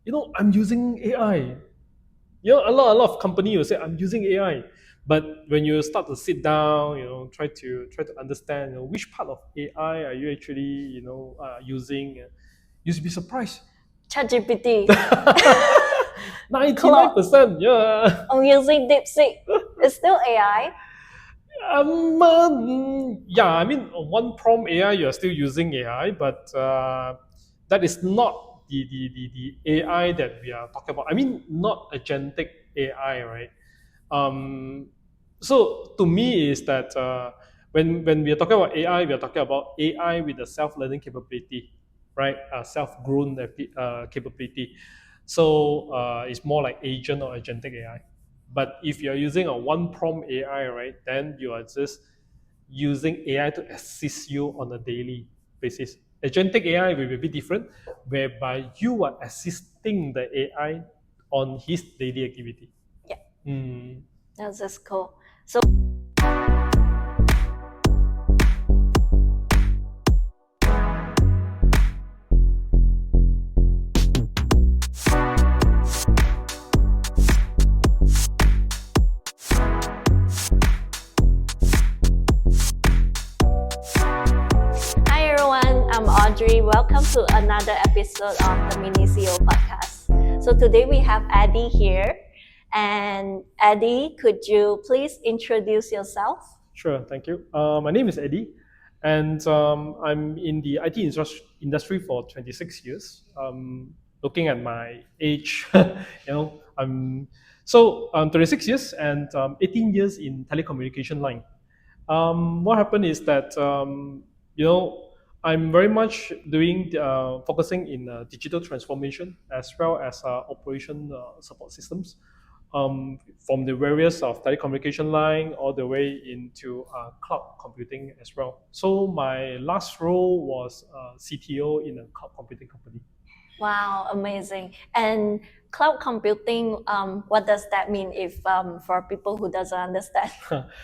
I'm using AI. A lot of company will say I'm using AI, but when you start to sit down, try to understand, which part of AI are you actually, using, you should be surprised. ChatGPT. 99%, yeah. I'm using DeepSeek. It's still AI. Yeah, I mean, one prompt AI, you're still using AI, but that is not the AI that we are talking about. I mean, not agentic AI, right? So to me is that when we are talking about AI, we are talking about AI with a self-learning capability, right? Self-grown capability. So it's more like agent or agentic AI. But if you're using a one prompt AI, right, then you are just using AI to assist you on a daily basis. Agentic AI will be a bit different, whereby you are assisting the AI on his daily activity. Yeah. That's just cool. So hi everyone, I'm Audrey. Welcome to another episode of the 𝗬𝗎𝗂𝗿𝗶 podcast. So today we have Eddy here. And Eddy, could you please introduce yourself? Sure, thank you. My name is Eddy, and I'm in the IT industry for 26 years. Looking at my age, I'm 26 years and 18 years in telecommunication line. What happened is that I'm very much doing focusing in digital transformation as well as operation support systems, from the various of telecommunication line all the way into cloud computing as well. So my last role was CTO in a cloud computing company. Wow, amazing. And cloud computing, what does that mean if for people who doesn't understand?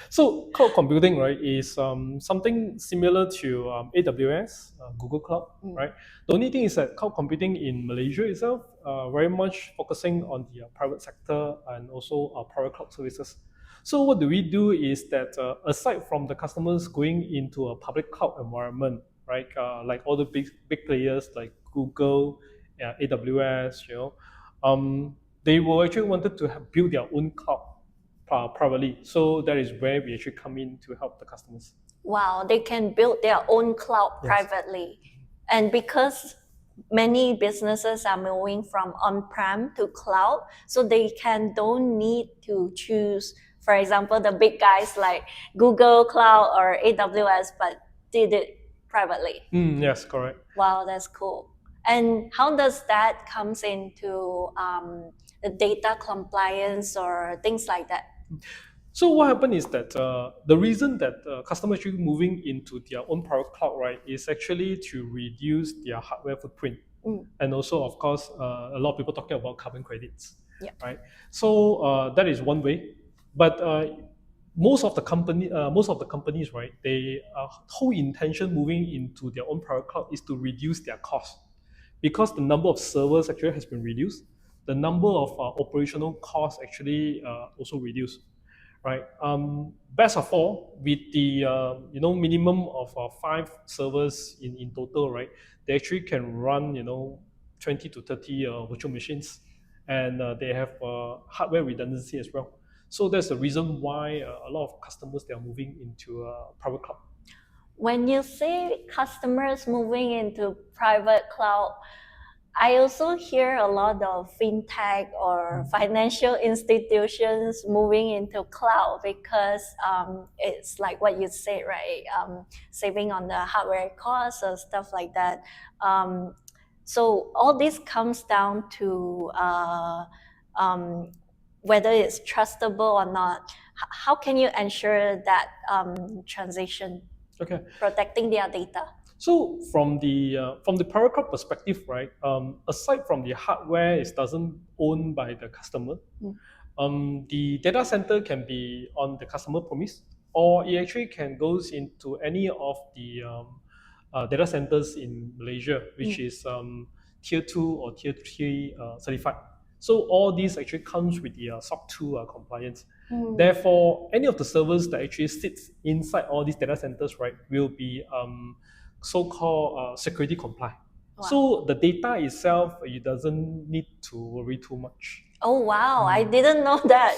So cloud computing, right, is something similar to AWS, Google Cloud, right? The only thing is that cloud computing in Malaysia itself, very much focusing on the private sector and also private cloud services. So what do we do is that aside from the customers going into a public cloud environment, right, like all the big players like Google, AWS, they will actually wanted to build their own cloud privately. So that is where we actually come in to help the customers. Wow, they can build their own cloud privately. And because many businesses are moving from on-prem to cloud, so they don't need to choose, for example, the big guys like Google Cloud or AWS, but did it privately. Yes, correct. Wow, that's cool. And how does that comes into the data compliance or things like that? So what happened is that the reason that customers actually moving into their own private cloud, right, is actually to reduce their hardware footprint. And also, of course, a lot of people talking about carbon credits, right? So that is one way. But most of the companies, right, they whole intention moving into their own private cloud is to reduce their cost, because the number of servers actually has been reduced. The number of operational costs actually also reduced, right? Best of all, with the minimum of 5 servers in total, right? They actually can run 20 to 30 virtual machines, and they have hardware redundancy as well. So that's the reason why a lot of customers, they are moving into private cloud. When you say customers moving into private cloud, I also hear a lot of fintech or financial institutions moving into cloud because it's like what you said, right? Saving on the hardware costs or stuff like that. So all this comes down to whether it's trustable or not. How can you ensure that transition? Okay. Protecting their data. So from the private cloud perspective, right? Aside from the hardware, it doesn't owned by the customer. The data center can be on the customer premise, or it actually can goes into any of the data centers in Malaysia, which is tier 2 or tier 3 certified. So all these actually comes with the SOC 2 compliance. Therefore, any of the servers that actually sits inside all these data centers, right, will be so-called security compliant. Wow. So the data itself, it doesn't need to worry too much. Oh, wow. I didn't know that.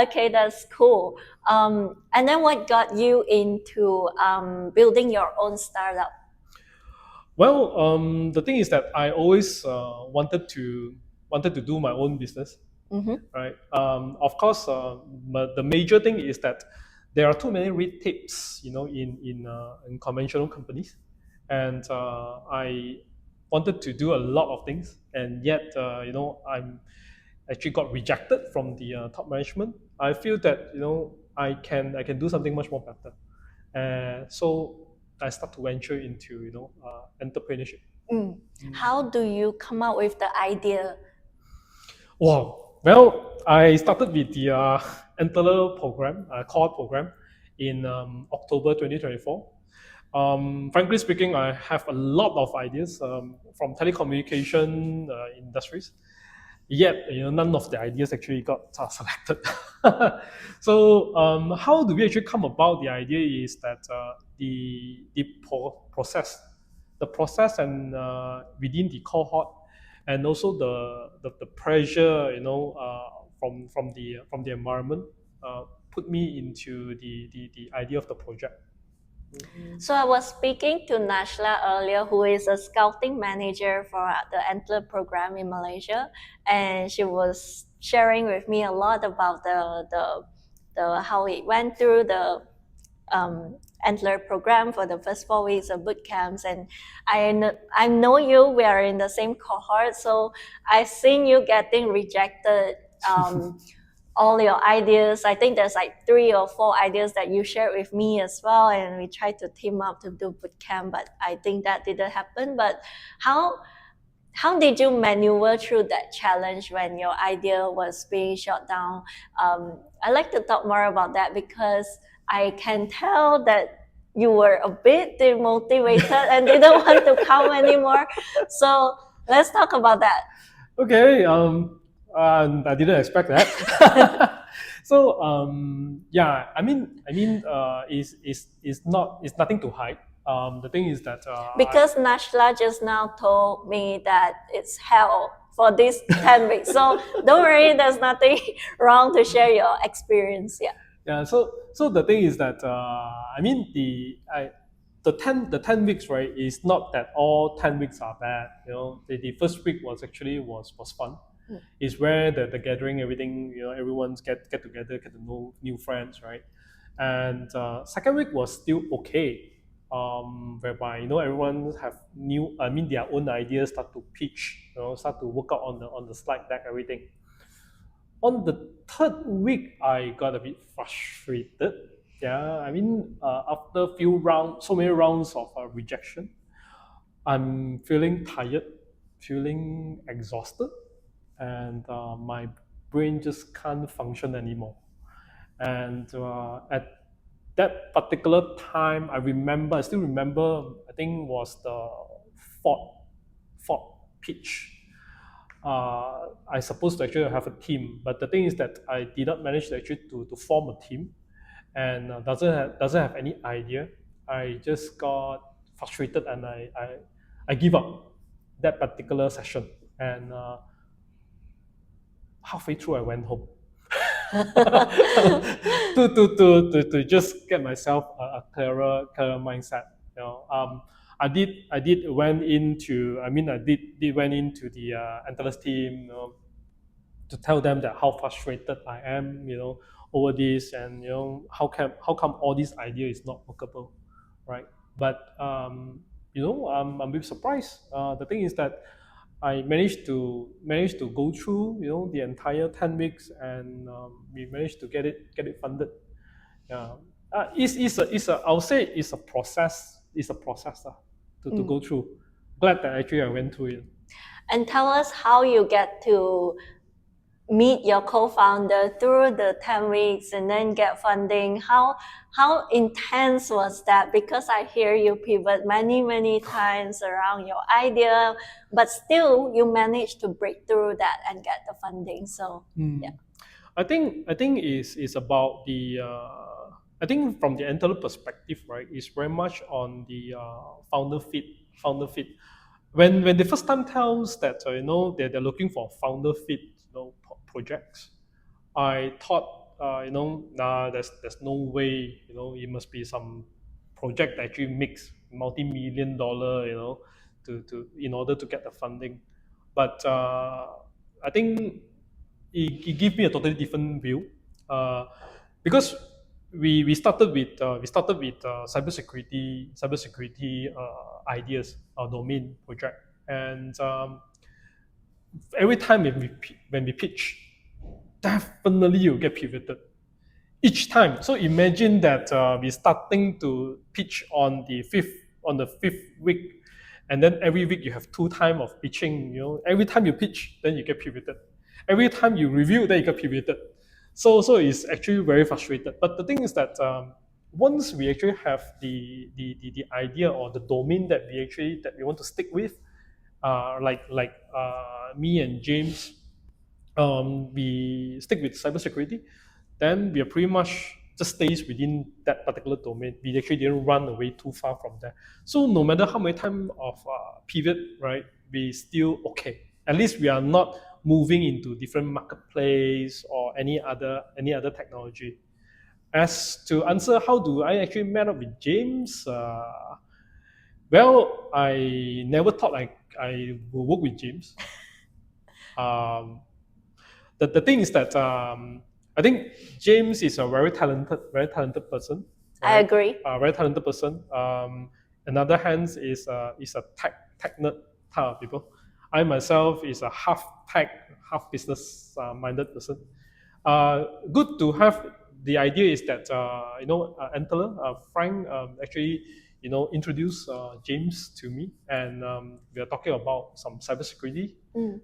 Okay, that's cool. And then what got you into building your own startup? Well, the thing is that I always wanted to do my own business, right? Of course, but the major thing is that there are too many red tapes, in conventional companies, and I wanted to do a lot of things, and yet, I'm actually got rejected from the top management. I feel that I can do something much more better, so I start to venture into entrepreneurship. How do you come up with the idea? Wow. Well, I started with the Antler program, cohort program, in October 2024. Frankly speaking, I have a lot of ideas from telecommunication industries. Yet, none of the ideas actually got selected. So, how do we actually come about the idea is that the process and within the cohort, and also the pressure, from the environment, put me into the idea of the project. So I was speaking to 𝗬𝗲𝗂𝗶𝗵 earlier, who is a scouting manager for the Antler program in Malaysia, and she was sharing with me a lot about the how it went through the Antler program for the first 4 weeks of boot camps. And I know you, we are in the same cohort, so I've seen you getting rejected. All your ideas. I think there's like 3 or 4 ideas that you shared with me as well, and we tried to team up to do bootcamp, but I think that didn't happen. But how did you maneuver through that challenge when your idea was being shut down? I'd like to talk more about that, because I can tell that you were a bit demotivated and didn't want to come anymore. So let's talk about that. Okay. I didn't expect that. So yeah, it's nothing to hide. The thing is that because 𝗬𝗲𝗂𝗶𝗵 just now told me that it's hell for these 10 weeks. So don't worry, there's nothing wrong to share your experience. Yeah. So the thing is that the 10 weeks, right, is not that all 10 weeks are bad. The first week was fun. It's where the gathering, everything, everyone's get together, get to know new friends, right? And second week was still okay, whereby everyone have their own ideas, start to pitch, start to work out on the slide deck, everything. On the third week, I got a bit frustrated. Yeah, after so many rounds of rejection, I'm feeling tired, feeling exhausted, and my brain just can't function anymore. And at that particular time, I still remember, I think was the fourth pitch. I supposed to actually have a team, but the thing is that I did not manage to actually to form a team, and doesn't have any idea. I just got frustrated, and I give up that particular session, and halfway through I went home. to just get myself a clearer mindset. I did went into the Antler's team, to tell them that how frustrated I am, over this, and how come all this idea is not workable, right? But I'm a bit surprised. The thing is that I managed to go through the entire 10 weeks, and we managed to get it funded. Yeah, I would say it's a process. It's a process to go through. Glad that actually I went through it. And tell us how you get to meet your co-founder through the 10 weeks and then get funding. How intense was that? Because I hear you pivot many times around your idea, but still you managed to break through that and get the funding. So yeah. I think it's about the I think from the Antler perspective, right, it's very much on the founder fit. When the first time tells that they're looking for founder fit projects, I thought nah, there's no way, it must be some project that actually makes multi-million-dollar, to in order to get the funding. But I think it gave me a totally different view, because we started with cybersecurity ideas, our domain project, and every time when we pitch, definitely you get pivoted each time. So imagine that we're starting to pitch on the fifth week, and then every week you have 2 times of pitching. Every time you pitch, then you get pivoted. Every time you review, then you get pivoted. So it's actually very frustrated. But the thing is that once we actually have the idea or the domain that we want to stick with, like me and James, we stick with cybersecurity, then we are pretty much just stays within that particular domain. We actually didn't run away too far from there. So no matter how many times of pivot, right, we still okay. At least we are not moving into different marketplace or any other technology. As to answer how do I actually met up with James, well, I never thought I will work with James. The thing is that I think James is a very talented person. Right? I agree. A very talented person. Another hand is a tech nerd type of people. I myself is a half tech, half business minded person. Good to have. The idea is that Antler, Frank actually introduced James to me, and we are talking about some cybersecurity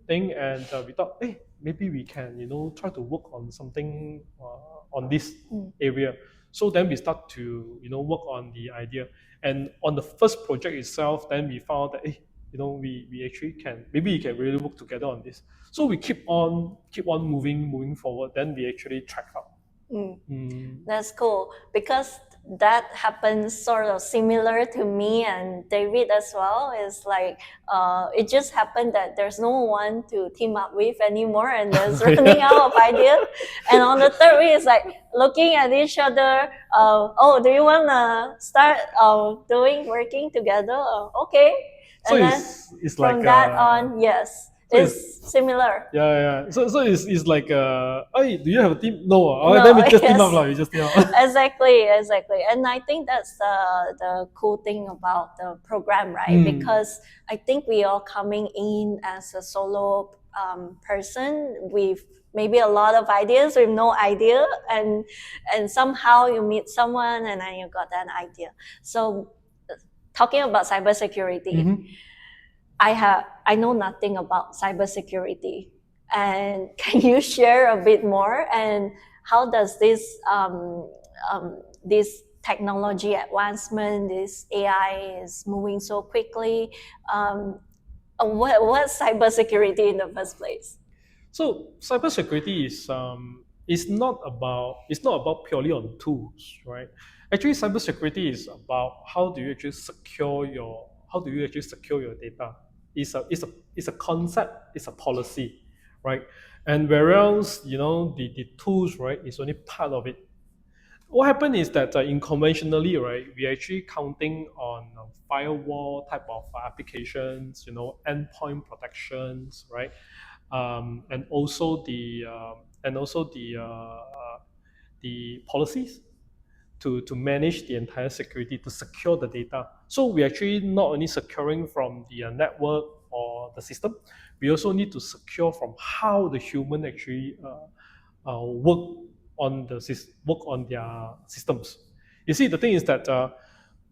thing, and we thought, hey, maybe we can try to work on something on this area. So then we start to work on the idea, and on the first project itself, then we found that we actually can really work together on this. So we keep on moving forward. Then we actually track out. That's cool, because that happens sort of similar to me and David as well. It's like it just happened that there's no one to team up with anymore, and there's running out of ideas. And on the third week, it's like looking at each other. Oh, do you wanna start working together? Okay. So and then it's from like that on, yes. So it's similar. Yeah. So it's like, hey, do you have a team? No. Then we just team up, we just team up. Exactly. And I think that's the cool thing about the program, right? Because I think we are coming in as a solo person with maybe a lot of ideas with no idea, and somehow you meet someone and then you got that idea. So talking about cybersecurity, I know nothing about cybersecurity, and can you share a bit more? And how does this this technology advancement, this AI is moving so quickly? What's cybersecurity in the first place? So cybersecurity is not about purely on tools, right? Actually, cybersecurity is about how do you actually secure your data. It's a concept, it's a policy, right? And whereas the tools, right, is only part of it. What happened is that in conventionally, right, we actually counting on firewall type of applications, endpoint protections, right, and also the policies to manage the entire security, to secure the data. So we actually not only securing from the network or the system, we also need to secure from how the human actually work on their systems. You see, the thing is that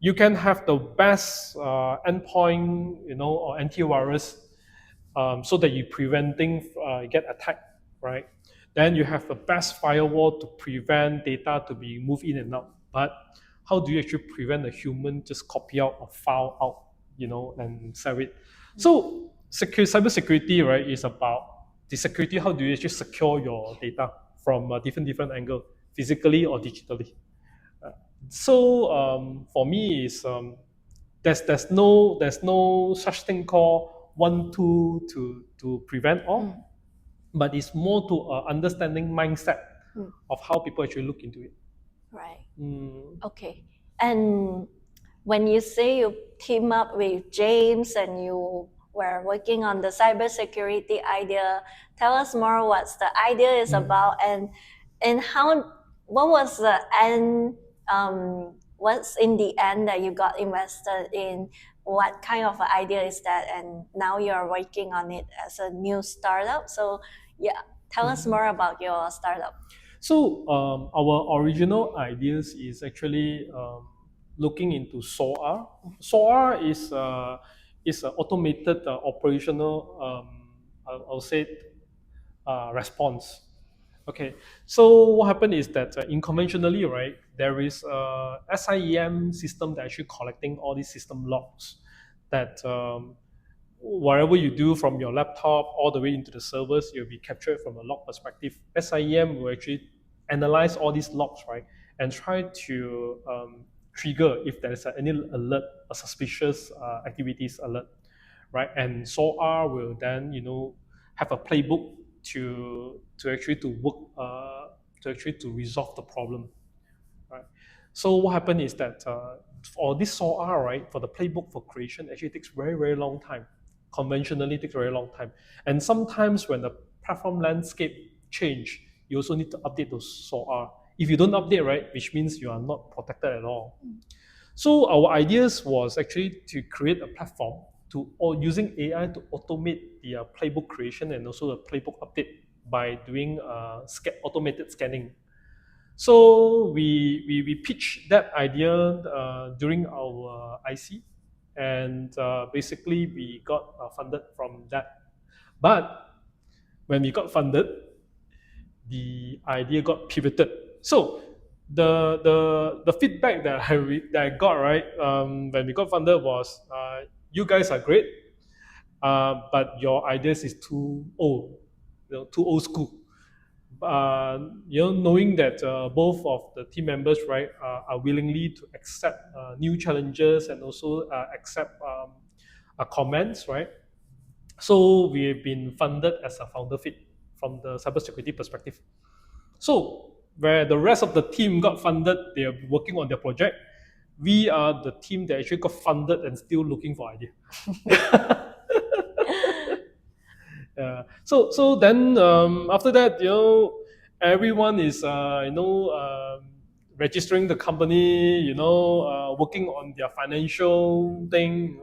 you can have the best endpoint, or antivirus, so that you preventing get attacked. right? Then you have the best firewall to prevent data to be moved in and out. But how do you actually prevent a human just copy out or file out, and save it? So cybersecurity, right, is about the security. How do you actually secure your data from a different angle, physically or digitally? So for me, is there's no such thing called one tool to prevent all, but it's more to understanding mindset of how people actually look into it. Right. Okay. And when you say you team up with James and you were working on the cybersecurity idea, tell us more what the idea is about, and what was the end, what's in the end that you got invested in? What kind of idea is that? And now you're working on it as a new startup. So yeah, tell us more about your startup. So our original ideas is actually looking into 𝗬𝗲. 𝗬𝗲 is an automated operational, I'll say, response. Okay, so what happened is that conventionally, right, there is a SIEM system that actually collecting all these system logs that whatever you do from your laptop all the way into the servers, you'll be captured from a log perspective. SIEM will actually analyze all these logs, right, and try to trigger if there is any alert, a suspicious activities alert, right? And 𝗬𝗲 will then, have a playbook to actually to work to resolve the problem, right? So what happened is that for this 𝗬𝗲, right, for the playbook for creation actually takes very long time. Conventionally takes a very long time, and sometimes when the platform landscape change, you also need to update those 𝗬𝗲. If you don't update, right, which means you are not protected at all. So our ideas was actually to create a platform or using AI to automate the playbook creation and also the playbook update by doing automated scanning. So we pitched that idea during our IC, and basically we got funded from that. But when we got funded, the idea got pivoted. So the feedback that I got, right, when we got funded was, you guys are great, but your ideas is too old, too old school. Knowing that both of the team members, right, are willingly to accept new challenges and also accept comments, right? So we've been funded as a founder fit from the cybersecurity perspective. So where the rest of the team got funded, they are working on their project. We are the team that actually got funded and still looking for idea. So then after that, everyone is registering the company, working on their financial thing.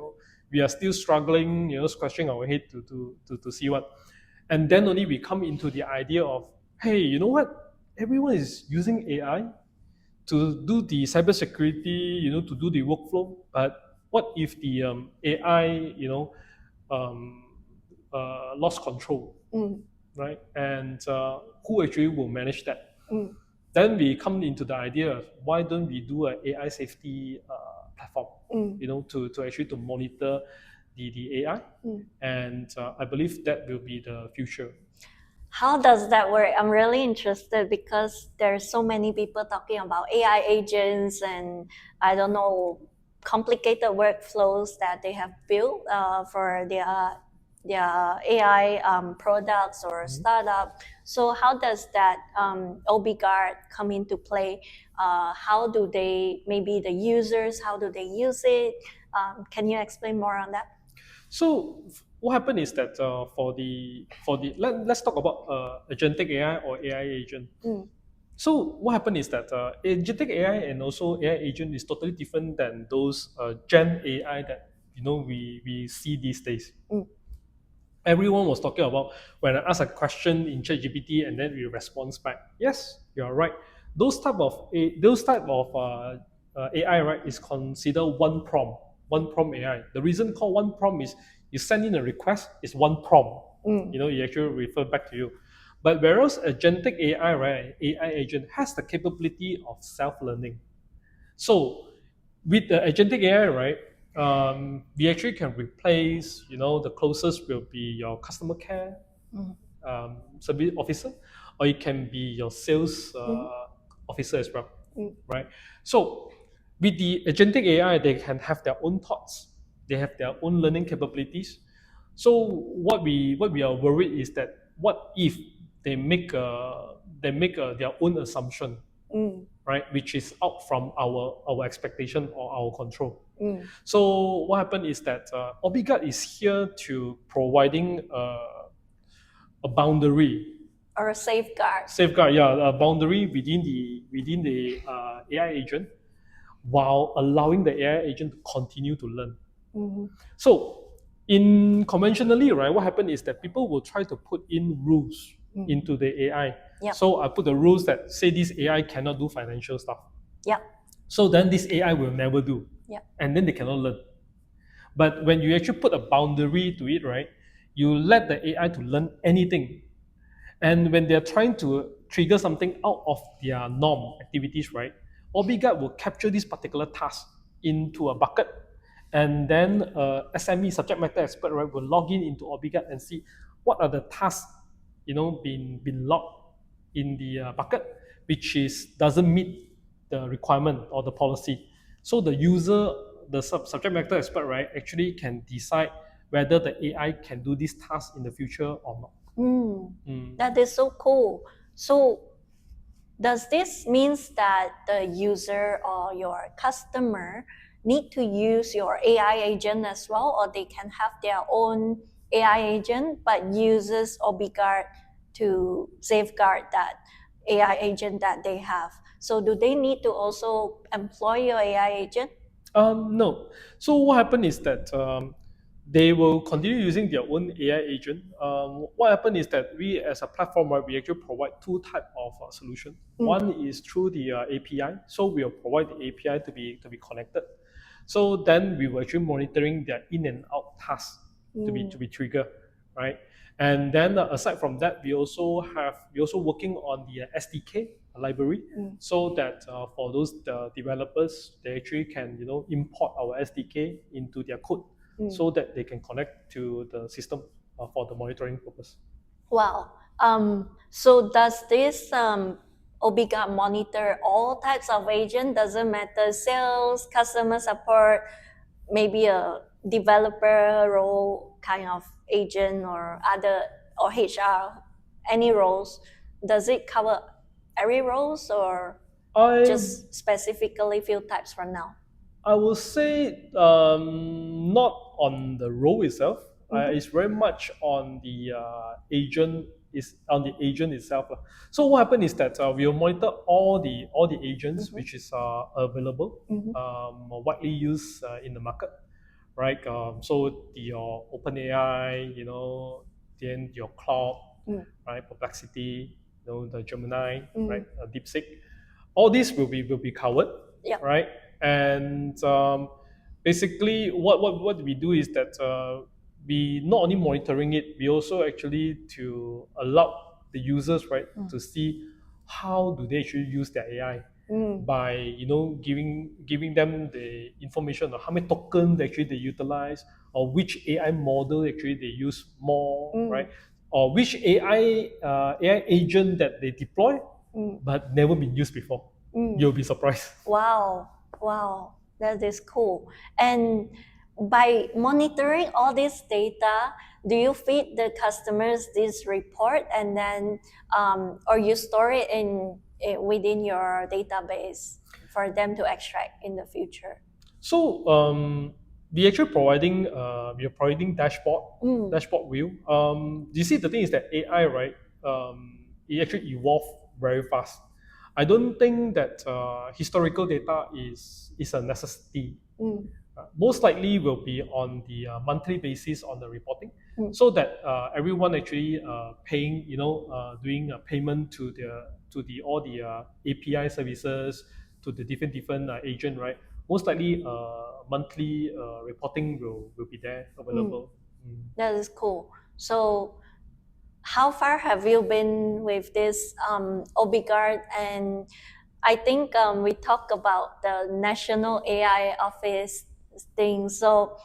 We are still struggling, scratching our head to see what. And then only we come into the idea of, hey, you know what? Everyone is using AI to do the cybersecurity, to do the workflow. But what if the AI, lost control, right? And who actually will manage that? Then we come into the idea of, why don't we do an AI safety platform, to actually to monitor the AI, and I believe that will be the future. How does that work? I'm really interested because there's so many people talking about AI agents and I don't know, complicated workflows that they have built for their AI products or startup. So how does that Obiguard come into play? How do they, maybe the users, how do they use it? Can you explain more on that? So what happened is that let's talk about agentic AI or AI agent. So what happened is that agentic AI and also AI agent is totally different than those Gen AI that we see these days. Everyone was talking about when I ask a question in ChatGPT and then we respond back. Yes, you are right. Those type of AI, right, is considered one prompt AI. The reason called one prompt is you send in a request, it's one prompt. It actually refer back to you. But whereas agentic AI, right, AI agent has the capability of self-learning. So with the agentic AI, right, we actually can replace, the closest will be your customer care service officer, or it can be your sales officer as well, right? So with the agentic AI, they can have their own thoughts, they have their own learning capabilities. So what we are worried is that what if they make their own assumption, right, which is out from our expectation or our control. So what happened is that Obiguard is here to providing a boundary, or a safeguard. A boundary within the AI agent, while allowing the AI agent to continue to learn. So in conventionally, right, what happened is that people will try to put in rules into the AI. Yep. So I put the rules that say this AI cannot do financial stuff. Yep. So then this AI will never do. Yep. And then they cannot learn. But when you actually put a boundary to it, right, you let the AI to learn anything. And when they're trying to trigger something out of their norm activities, right, Obiguard will capture this particular task into a bucket. And then SME, subject matter expert, right, will log in into Obiguard and see what are the tasks, been logged in the bucket, which doesn't meet the requirement or the policy. So the user, the subject matter expert, right, actually can decide whether the AI can do this task in the future or not. That is so cool. So does this means that the user or your customer need to use your AI agent as well, or they can have their own AI agent but uses Obiguard to safeguard that AI agent that they have? So do they need to also employ your AI agent? No. So what happened is that they will continue using their own AI agent. What happened is that we, as a platform, right, we actually provide two types of solution. One is through the API. So we'll provide the API to be connected. So then we will actually monitoring their in and out tasks to be triggered, right? And then aside from that, we also working on the SDK library, so that for those developers, they actually can import our SDK into their code, so that they can connect to the system for the monitoring purpose. Wow. So does this Obiguard monitor all types of agent? Doesn't matter sales, customer support, maybe a developer role kind of agent or HR, any roles? Does it cover every roles or just specifically few types for now? I will say not on the role itself. It's very much on the agent itself. So what happened is that we'll monitor all the agents which is available, widely used in the market, right? So your OpenAI, then your Cloud, right? Perplexity, the Gemini, right? DeepSeek. All these will be covered, right? And basically, what we do is that we not only monitoring it, we also actually to allow the users, right, to see how do they actually use their AI by giving them the information on how many tokens actually they utilize, or which AI model actually they use more, right, or which AI agent that they deploy but never been used before. You'll be surprised. Wow, that is cool. And by monitoring all this data, do you feed the customers this report and then, or you store it within your database for them to extract in the future? So we are providing dashboard view. You see, the thing is that AI, right, it actually evolved very fast. I don't think that historical data is a necessity. Most likely will be on the monthly basis on the reporting, so that everyone actually paying, doing a payment to all the API services, to the different agent, right? Most likely monthly reporting will be there available. That is cool. So how far have you been with this Obiguard? And I think we talked about the National AI Office thing. So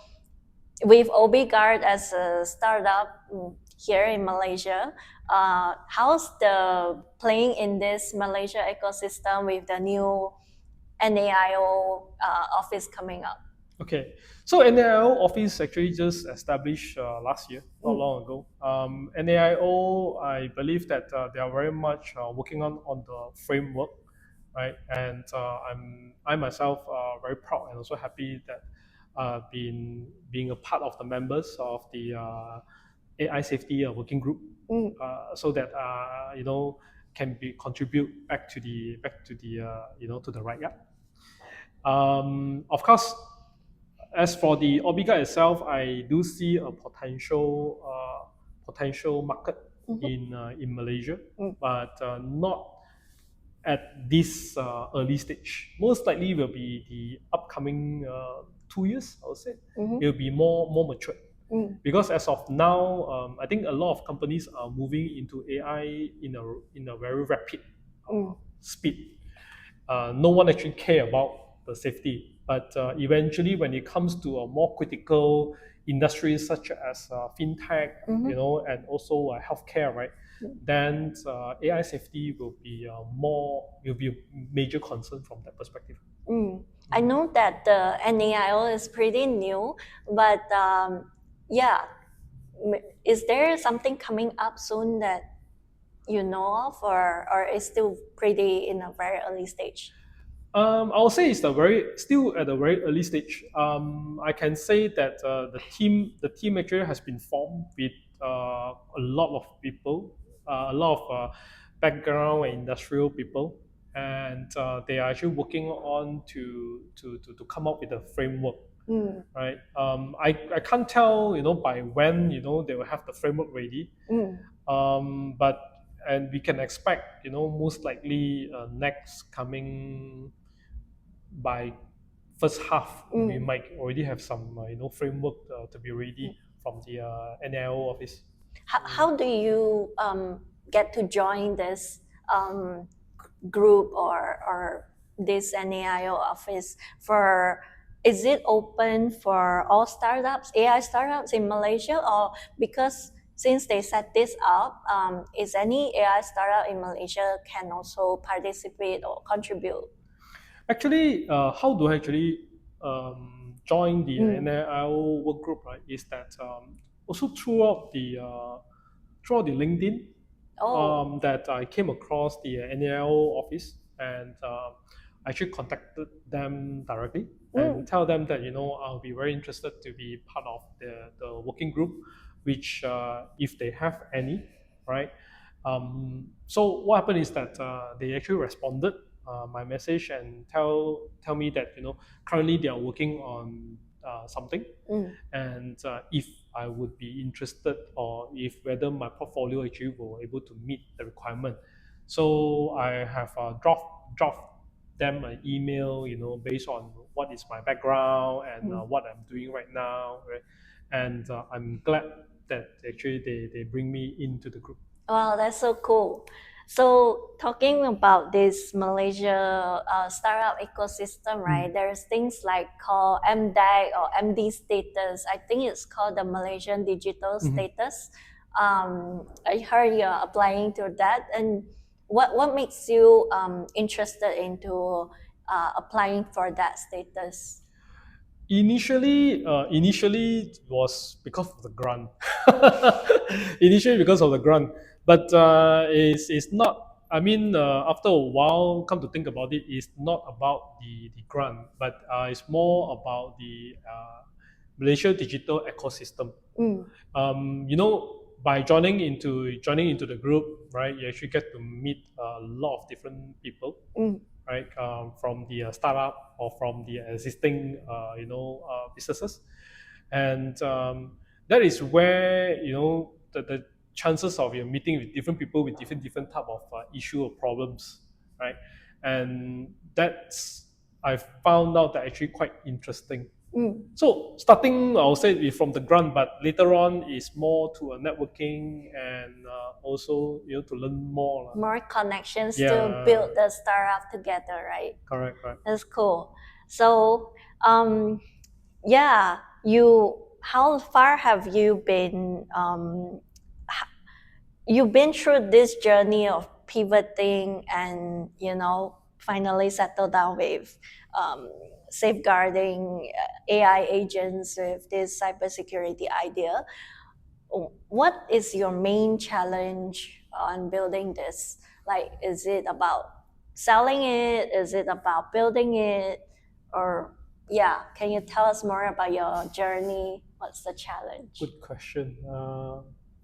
with Obiguard as a startup here in Malaysia, how's the playing in this Malaysia ecosystem with the new NAIO office coming up? Okay, so NAIO office actually just established last year, not long ago. NAIO, I believe that they are very much working on the framework, right? And I myself very proud and also happy that being a part of the members of the AI safety working group, so that can be contribute back to the to the right. Of course, as for the Obiguard itself, I do see a potential market in Malaysia, but not at this early stage. Most likely will be the upcoming 2 years, I would say. It will be more mature. Because as of now, I think a lot of companies are moving into AI in a very rapid speed. No one actually care about the safety, but eventually, when it comes to a more critical industries such as fintech, and also healthcare, right? Then AI safety will be a major concern from that perspective. I know that the NAIO is pretty new, but yeah, is there something coming up soon that you know of, or is still pretty in a very early stage? I would say it's still at a very early stage. I can say that the team actually has been formed with a lot of people, a lot of background and industrial people, and they are actually working on to come up with a framework. Right. I can't tell by when they will have the framework ready. But and we can expect most likely next coming by first half, we might already have some framework to be ready from the NIO office. How do you get to join this group or this NAIO office? Is it open for all startups, AI startups in Malaysia, or because since they set this up, is any AI startup in Malaysia can also participate or contribute? Actually, how do I actually join the NIO work group? Right, is that also throughout the LinkedIn, that I came across the NIO office, and I actually contacted them directly and tell them that I'll be very interested to be part of the working group, which if they have any, right. So what happened is that they actually responded my message and tell me that currently they are working on something, and if I would be interested, or if whether my portfolio actually will able to meet the requirement. So I have dropped them an email, based on what is my background and what I'm doing right now, right? And I'm glad that actually they bring me into the group. Wow, that's so cool. So talking about this Malaysia startup ecosystem, right? There's things like called MDAG or MD status. I think it's called the Malaysian Digital Status. I heard you're applying to that. And what makes you interested into applying for that status? Initially, it was because of the grant. Initially, because of the grant, but it's not. I mean, after a while, come to think about it, it's not about the grant, but it's more about the Malaysia digital ecosystem. By joining into the group, right, you actually get to meet a lot of different people, right, from the startup or from the existing businesses, and that is where the chances of you meeting with different people with different type of issue or problems, right, and that's I found out that actually quite interesting, So starting, I'll say from the grunt, but later on is more to a networking and also to learn more. More connections to build the startup together, right? Correct. That's cool. So, how far have you been? You've been through this journey of pivoting and finally settled down with safeguarding AI agents with this cybersecurity idea. What is your main challenge on building this? Like, is it about selling it? Is it about building it? Or can you tell us more about your journey? What's the challenge? Good question.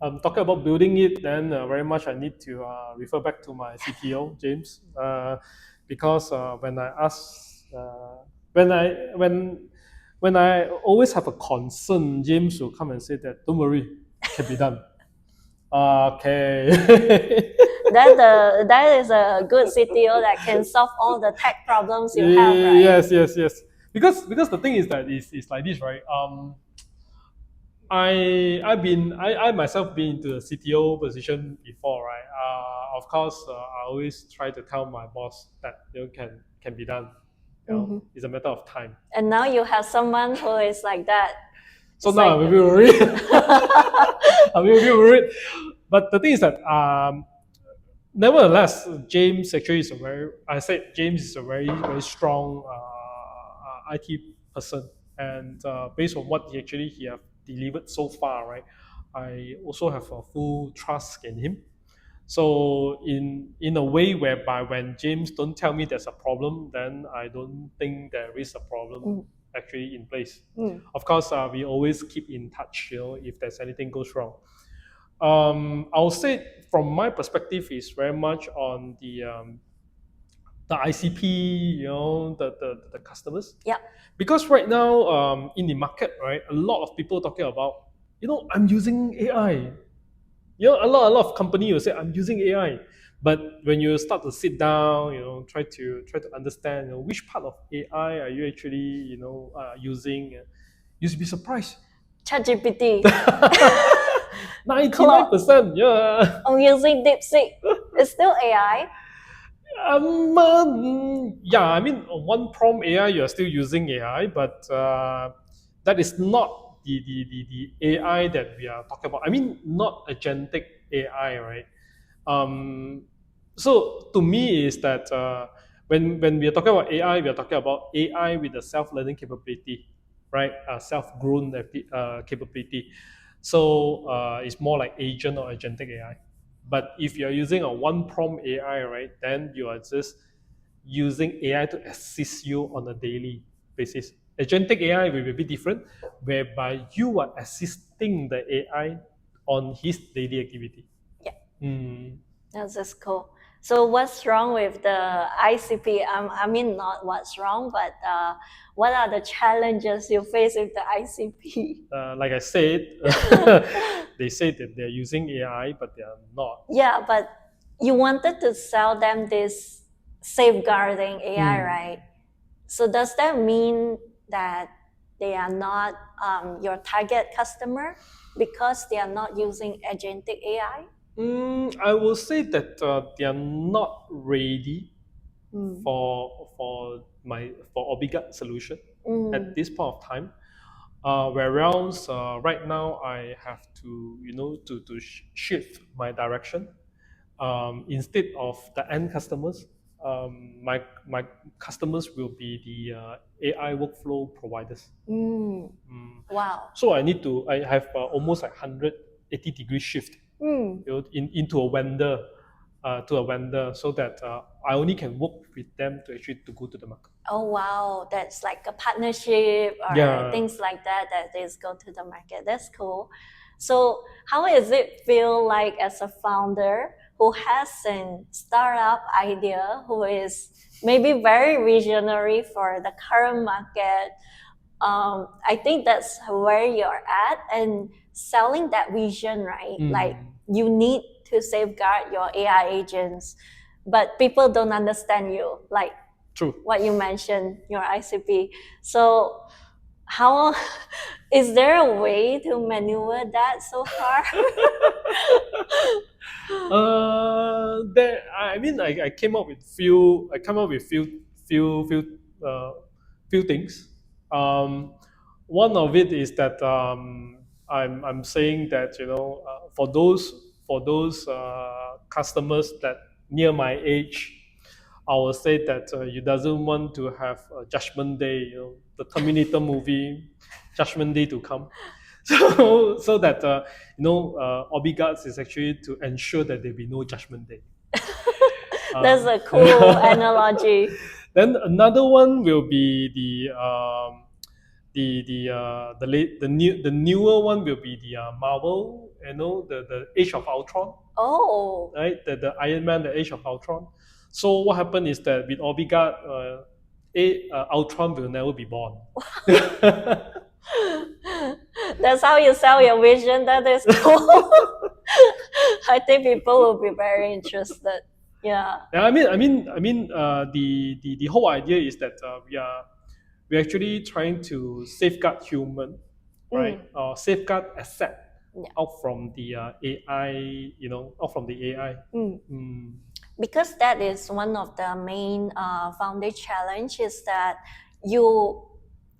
I'm talking about building it, then very much I need to refer back to my CTO, James, because when I ask, when I always have a concern, James will come and say that, don't worry, it can be done. Okay. That is a good CTO that can solve all the tech problems you have, right? Yes. Because the thing is that it's like this, right? I myself been into the CTO position before, right? Of course, I always try to tell my boss that can be done. It's a matter of time. And now you have someone who is like that. So now I'm a bit worried. I'm a bit worried. But the thing is that nevertheless, James actually is James is a very strong IT person, and based on what he have delivered so far, right, I also have a full trust in him. So in a way whereby when James don't tell me there's a problem, then I don't think there is a problem actually in place. Of course, we always keep in touch, if there's anything goes wrong. I'll say from my perspective is very much on the ICP, the customers. Yeah. Because right now, in the market, right, a lot of people talking about, I'm using AI. A lot of company will say I'm using AI, but when you start to sit down, try to understand, which part of AI are you actually, using, you'll be surprised. ChatGPT. 99%, yeah. I'm using DeepSeek. It's still AI. Yeah, I mean, one prompt AI, you're still using AI, but that is not the AI that we are talking about. I mean, not agentic AI, right? So to me is that when we are talking about AI, we are talking about AI with a self-learning capability, right? Self-grown capability. So it's more like agent or agentic AI. But if you're using a one prompt AI, right, then you are just using AI to assist you on a daily basis. Agentic AI will be a bit different, whereby you are assisting the AI on his daily activity. Yeah. That's just cool. So what's wrong with the ICP? I mean, not what's wrong, but what are the challenges you face with the ICP? Like I said, they say that they're using AI, but they are not. Yeah, but you wanted to sell them this safeguarding AI, right? So does that mean that they are not your target customer because they are not using agentic AI? I will say that they are not ready for Obiguard solution at this point of time. Whereas right now I have to to shift my direction. Instead of the end customers, my customers will be the AI workflow providers. Wow. So I have almost like 180-degree shift into a vendor, so that I only can work with them to actually to go to the market. Oh wow, that's like a partnership or things like that is go to the market. That's cool. So how does it feel like as a founder who has a startup idea, who is maybe very visionary for the current market? I think that's where you're at, and selling that vision, right? Like you need to safeguard your AI agents, but people don't understand you, like True. what you mentioned, your ICP. So How is there a way to maneuver that so far? I mean, I came up with few. I come up with few things. One of it is that I'm saying that for those customers that near my age, I will say that you doesn't want to have a Judgment Day, the Terminator movie, Judgment Day to come. So that Obiguard is actually to ensure that there be no Judgment Day. That's a cool analogy. Then another one will be the newer one will be the Marvel, the Age of Ultron. Oh. Right, the Iron Man, the Age of Ultron. So what happened is that with Obiguard, Ultron will never be born. That's how you sell your vision. That is cool. I think people will be very interested. Yeah. I mean, the whole idea is that we're actually trying to safeguard human, right? Safeguard asset out from the AI, out from the AI. Because that is one of the main founder challenge is that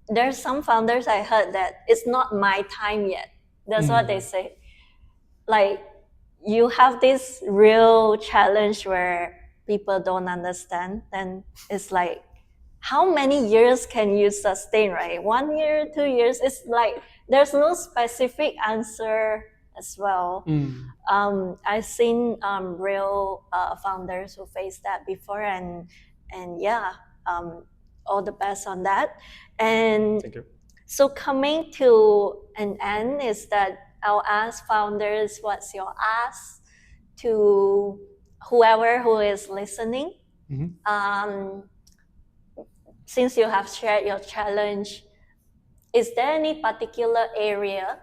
there's some founders I heard that it's not my time yet. That's what they say. Like, you have this real challenge where people don't understand, then it's like, how many years can you sustain, right? 1 year, 2 years? It's like there's no specific answer as well. I've seen real founders who faced that before, and yeah, all the best on that. And thank you. So coming to an end is that I'll ask founders, what's your ask to whoever who is listening? Since you have shared your challenge, is there any particular area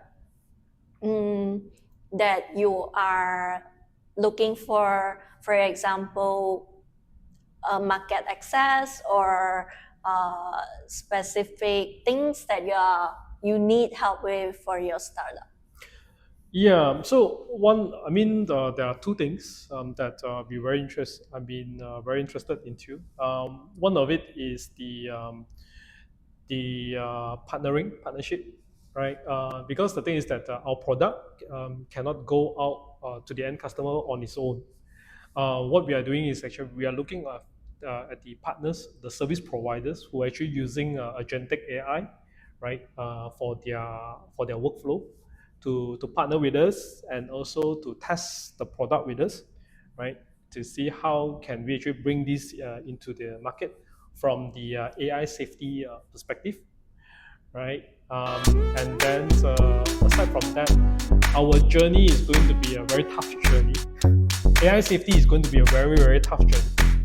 that you are looking for example, market access or specific things that you need help with for your startup? Yeah, so there are two things that I've been very interested into. One of it is the partnership, right? Because the thing is that our product cannot go out to the end customer on its own. What we are doing is actually we are looking at the partners, the service providers who are actually using agentic AI, right, for their workflow. To partner with us and also to test the product with us, right? To see how can we actually bring this into the market from the AI safety perspective, right? And then aside from that, our journey is going to be a very tough journey. AI safety is going to be a very, very tough journey.